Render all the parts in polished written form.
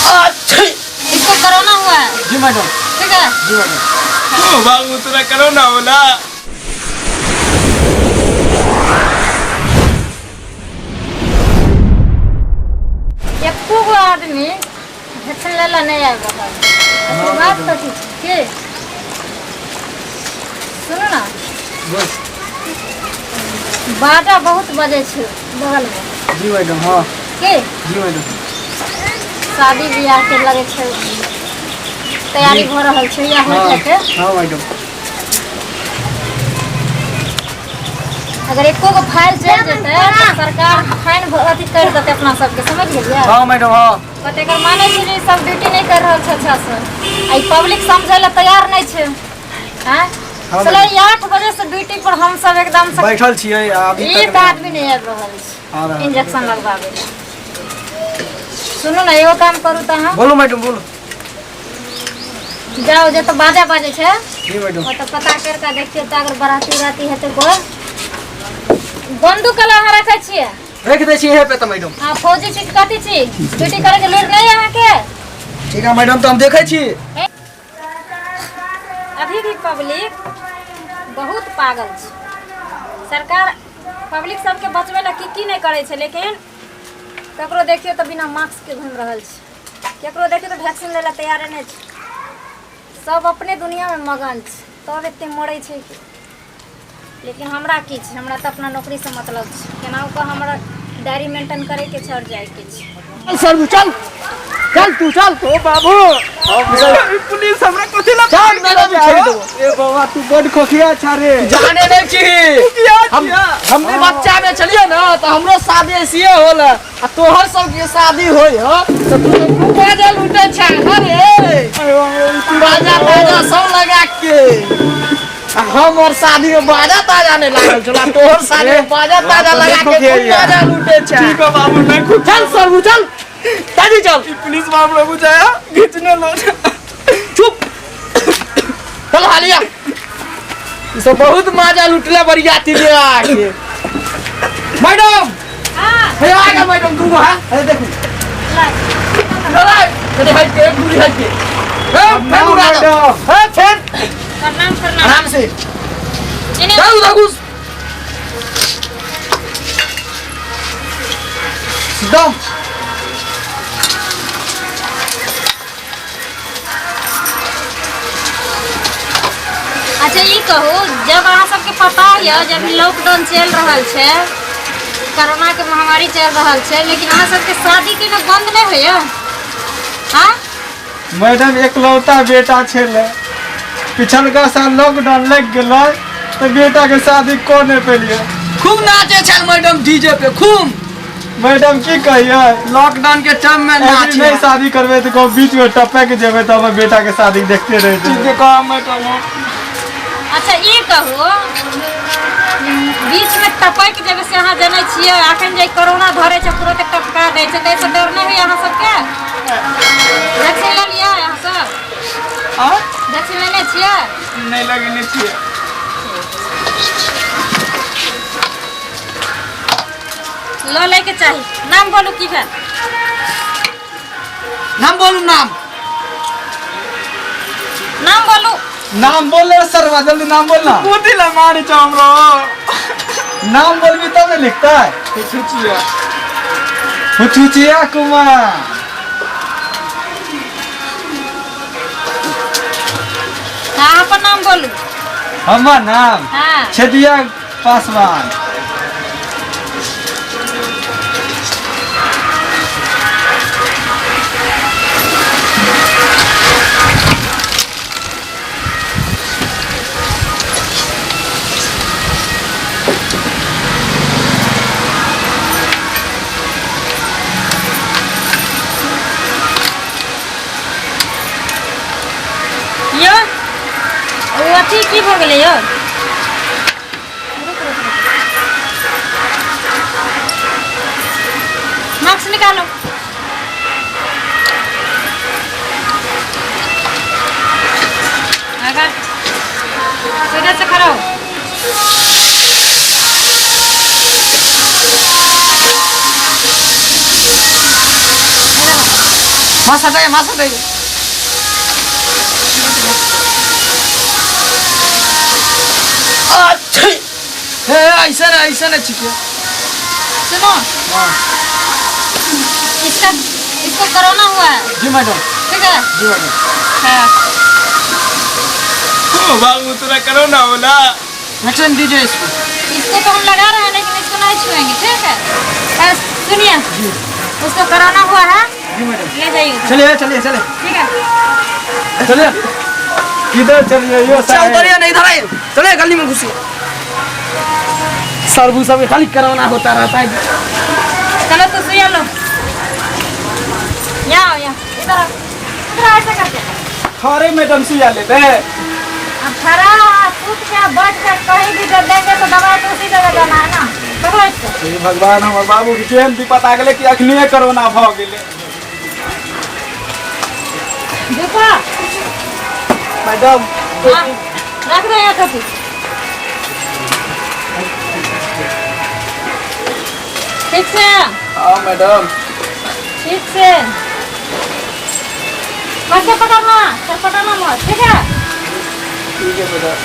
इसको कोरोना हुआ है। जी मैडम। ठीक है जी मैडम। बाबू तुला कोरोना होला। एको गो आदमी वैक्सीन लेला नहीं आए बात तो ठीक के सुनो ना बाजा बहुत बजे छे बगल में। जी मैडम। हाँ के जी मैडम। शादी ब्याह के लगे छे तैयारी हो रहल छे या हो जाते। हाँ मैडम। अगर एको को फाइल चल जेते तो सरकार फाइन अथी कर देते अपना सबके, समझ गेलिए। हाँ मैडम। हाँ बट एकर माने छै जे सब ड्यूटी नहीं कर रहल छे अच्छा से। आई पब्लिक समझे ला तैयार नहीं छे। हैं चलो 8 बजे से ड्यूटी पर हम सब एकदम से बैठल छियै अभी तक एक आदमी नहीं आबि रहल छै इंजेक्शन लगवावे। सुनो ना एगो काम करू त हम बोलो मैडम बोलो। जाओ जे तो बाजा बाजे छे जी मैडम। वो तो पता करके देखियो त अगर बराती राती है तो कोई बंदूक लगा रखे छिए रख दे छी है पे तो मैडम। हां फौजी चीज कथी छी ड्यूटी करे के लूर नहीं यहाँ के। ठीक है मैडम तो हम देखे छी। अभी भी पब्लिक बहुत पागल छै। सरकार पब्लिक सबके बचवे ला की नहीं करे छे, लेकिन ककरो देखियो तो बिना मास्क के घूम रहल छे, ककरो देखियो तो वैक्सीन लेला तैयार नहीं छे। सब अपने दुनिया में मगन छे तब एते मरे छे कि। लेकिन हमरा की छे, हमरा तो अपना नौकरी से मतलब छे। केनाउ को हमरा डायरी मेंटेन करे के छड़ जाए के छे। चल सर चल चल तू चल तो बाबू। पुलिस हमरा कथि ला चल मैडम छोड़ दो। ए बाबा तू बड़ खोखिया छा रे। जाने नहीं छी हमने बच्चा में चलिए ना तो हमरो शादी ऐसे होला आ तोहर सब के शादी होय हो तो तू बाजा लूटे छा। अरे बाजा बाजा सब लगा के हम और शादी में बाजा ताजा नहीं लागल चला तोहर शादी में बाजा ताजा लगा के बाजा लूटे छा। ठीक है बाबू नहीं खुद चल सर चल ताजी चल। पुलिस बाबू लोग जाया खींचने लो। चुप चल हालिया इसे बहुत मजा लुटले बरियाती ले आके। मैडम हां हे आगे मैडम तू है अरे देखो चले हट के दूरी हट के मैं उड़ा दो। हां फिर प्रणाम आराम से इन्हें चल उधर घुस दम। अच्छा ये कहू जब अहाँ सबके पता है जब लॉकडाउन चल रहा है कोरोना के महामारी चल रहा है लेकिन अहाँ सबके शादी के ना बंद नहीं होय हां मैडम एकलौता बेटा छेले पिछलका साल लॉकडाउन लग गेलै तो बेटा के शादी को नहीं पेलिए। खूब नाचे छल मैडम डीजे पे खूब। मैडम की कहिए लॉकडाउन के टाइम में नाच नहीं शादी करबे तो को बीच में टपक के जेबे तो हम बेटा के शादी देखते रह जेबे। मैडम अच्छा ये कहू बीच में टपक जेबे से अहाँ जाने छियै अखन जे कोरोना धरे छै तुरंत टपका दै छै तै से डर नहीं होय अहाँ सबके। वैक्सीन ले लिया अहाँ सब हां वैक्सीन लेने छियै नहीं लगेने छियै। लो लेके चाहिए। नाम बोलू की है नाम बोलू नाम नाम बोलू नाम बोले सर जल्दी नाम बोलना। मोदी ला मारे छ हमरो नाम बोलबी तब ने लिखता है। हुचुचिया कुमार। हाँ अपन नाम बोलू। हमार नाम हाँ छेदिया पासवान। यो वो अथी की भऽ गेलै यो मास्क निकालो। अगर सीधा से खड़ा हो। मास्क हटाइए, मास्क हटाइए। अच्छा ऐसा ना चिके। सुनो, इसको कोरोना हुआ है, जी मैडम। ठीक है? जी मैडम। हाँ। बाबू तुरा कोरोना होला। वैक्सीन दीजिए इसको। इसको तो हम लगा रहे हैं लेकिन इसको नहीं छुएंगे, ठीक है? सुनिए, उसको कोरोना हुआ है, जी मैडम। ले जाइए उधर। चलिए चलिए चलिए ठीक है? चलिए। किधर चलिए यो चल उतरिए, नहीं इधर आइए। चलिए गली में घुसिए। सरबू सब खाली कोरोना होता रहता है। चलो तो सुइया लो। यहाँ इधर आओ। इधर ऐसा करके खरे मैडम सुइया लेते हैं। अब खड़ा सूत के बैठ के कहीं भी दे देंगे तो दवाई तो उसी जगह जाना है ना। देखो इसको। हे भगवान हमर बाबू के केहन विपत आ गेले कि अखनिए कोरोना भ गेले। देखो, मैडम हाँ, रख दो यहाँ कभी। ठीक से, हाँ मैडम। ठीक से। कैसे पकड़ना, पकड़ना मत, ठीक है? ठीक है मैडम।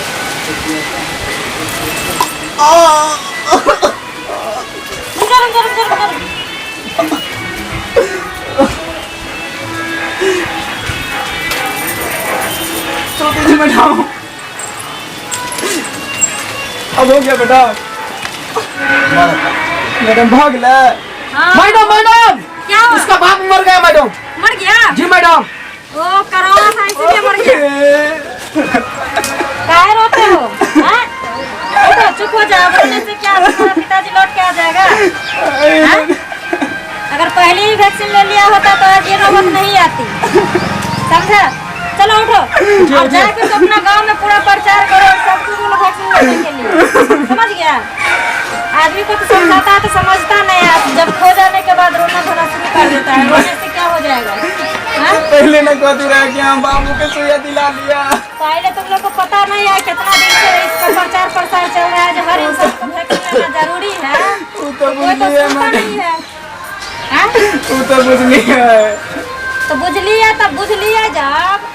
अंदर। छोटी जी मैडम। अब हो गया बेटा। मैडम भाग ले। हाँ। मैडम मैडम, क्या हुआ? उसका बाप मर गया मैडम। मर गया? जी मैडम। वो कोरोना था इसीलिए मर गया। काहे रोते हो? हाँ? उठो, चुप हो जाओ। रोने से क्या तुम्हारा पिताजी लौट के आ जाएगा? हाँ? अगर पहले ही वैक्सीन ले लिया होता तो आज ये नौबत नहीं आती। समझा? चलो उठो और जाके तो अपना गांव में पूरा प्रचार करो सबको बोलो वैक्सीन लेने के लिए। समझ गया? आदमी को तो समझाता है तो समझता नहीं है। जब खो जाने के बाद रोना धोना शुरू कर देता है। रोने से क्या हो जाएगा? हाँ? पहले न कहती रहे कि हम बाबू के सुइया दिला दिया। पहले तुम लोग को पता नहीं है कितना दिन से इसका प्रचार प्रसार चल रहा है जो हर इंसान को वैक्सीन लेना जरूरी है। तू तो कोई तो बुझली है सुनता मैडम। नहीं है। हाँ? तू तो बुझली है। तो बुझ लिया तब बुझ लिया जब